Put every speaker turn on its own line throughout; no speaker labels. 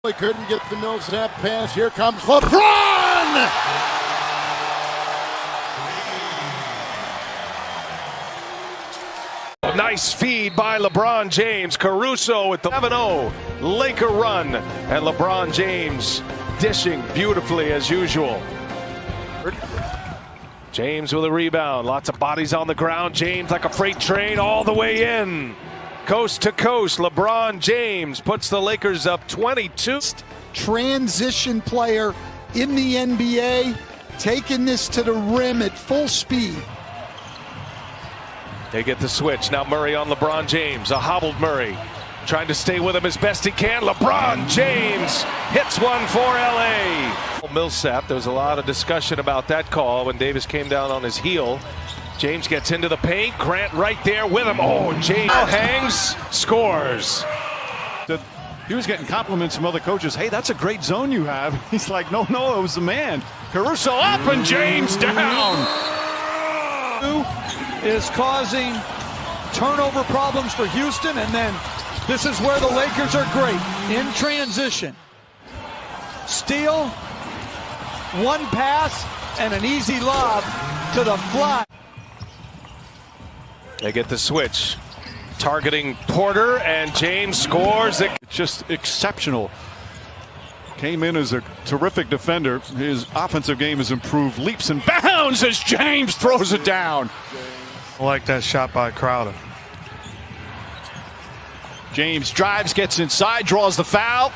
He couldn't get the Millsap pass. Here comes LeBron!
Nice feed by LeBron James. Caruso with the 7-0 Laker run. And LeBron James dishing beautifully as usual. James with a rebound. Lots of bodies on the ground. James like a freight train all the way in. Coast to coast. LeBron James puts the Lakers up 22.
Transition player in the NBA, taking this to the rim at full speed.
They get the switch. Now Murray on LeBron James. A hobbled Murray. Trying to stay with him as best he can. LeBron James hits one for LA. Millsap, there was a lot of discussion about that call when Davis came down on his heel. James gets into the paint. Grant right there with him. Oh, James hangs, scores.
He was getting compliments from other coaches. Hey, that's a great zone you have. He's like, no, it was the man. Caruso up and James down.
Is causing turnover problems for Houston, and then this is where the Lakers are great in transition. Steal, one pass, and an easy lob to the fly.
They get the switch. Targeting Porter, and James scores.
It's just exceptional. Came in as a terrific defender. His offensive game has improved leaps and bounds as James throws it down.
I like that shot by Crowder.
James drives, gets inside, draws the foul.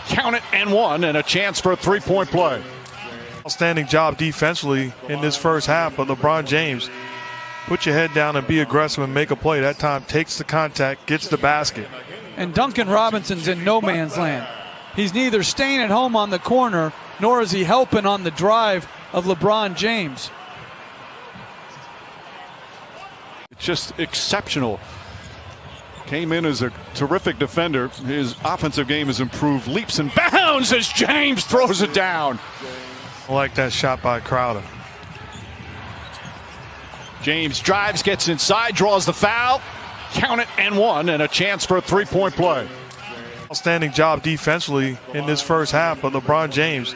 Count it and one, and a chance for a three-point play.
Outstanding job defensively in this first half, but LeBron James, put your head down and be aggressive and make a play. That time takes the contact, gets the basket.
And Duncan Robinson's in no man's land. He's neither staying at home on the corner, nor is he helping on the drive of LeBron James.
It's just exceptional. Came in as a terrific defender. His offensive game has improved leaps and bounds as James throws it down.
I like that shot by Crowder.
James drives, gets inside, draws the foul. Count it and one, and a chance for a three-point play.
Outstanding job defensively in this first half, but LeBron James,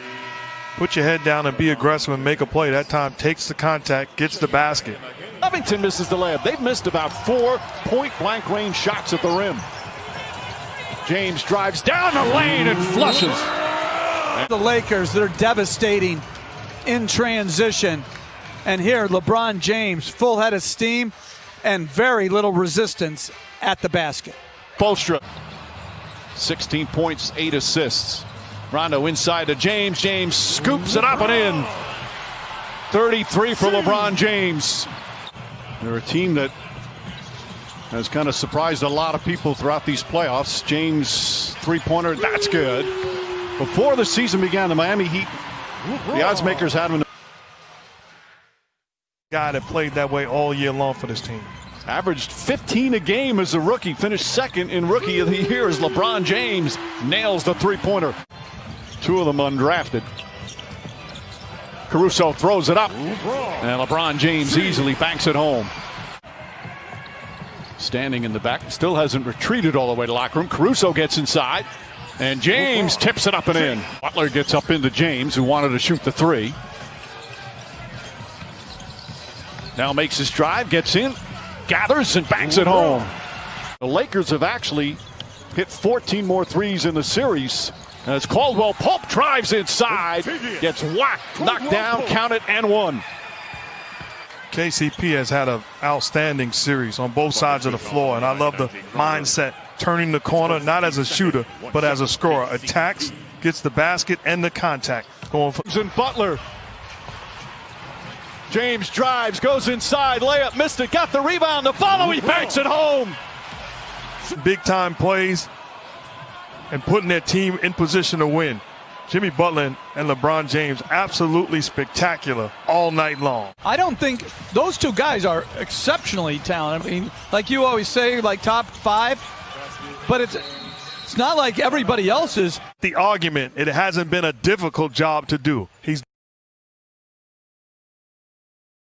put your head down and be aggressive and make a play. That time takes the contact, gets the basket.
Covington misses the layup. They've missed about 4 point-blank range shots at the rim. James drives down the lane and flushes.
The Lakers, they're devastating in transition. And here, LeBron James, full head of steam and very little resistance at the basket.
Bolstra, 16 points, 8 assists. Rondo inside to James. James scoops it up and in. 33 for LeBron James. They're a team that has kind of surprised a lot of people throughout these playoffs. James three-pointer, that's good. Before the season began, the Miami Heat, the odds makers had him.
Guy that played that way all year long for this team.
Averaged 15 a game as a rookie. Finished second in Rookie of the Year as LeBron James nails the three-pointer. 2 of them undrafted. Caruso throws it up, and LeBron James easily banks it home. Standing in the back, still hasn't retreated all the way to locker room. Caruso gets inside, and James tips it up and in. Butler gets up into James, who wanted to shoot the three. Now makes his drive, gets in, gathers, and banks it home. The Lakers have actually hit 14 more threes in the series. As Caldwell Pope drives inside, gets whacked, knocked down, counted, and one.
KCP has had an outstanding series on both sides of the floor, and I love the mindset, turning the corner, not as a shooter, but as a scorer. Attacks, gets the basket and the contact. Going for
Butler. James drives, goes inside, layup, missed it, got the rebound, the follow, he banks it home.
big-time plays and putting their team in position to win. Jimmy Butler and LeBron James absolutely spectacular all night long.
I don't think those two guys are exceptionally talented. I mean, like you always say, like top 5, but it's not like everybody else is.
The argument, it hasn't been a difficult job to do.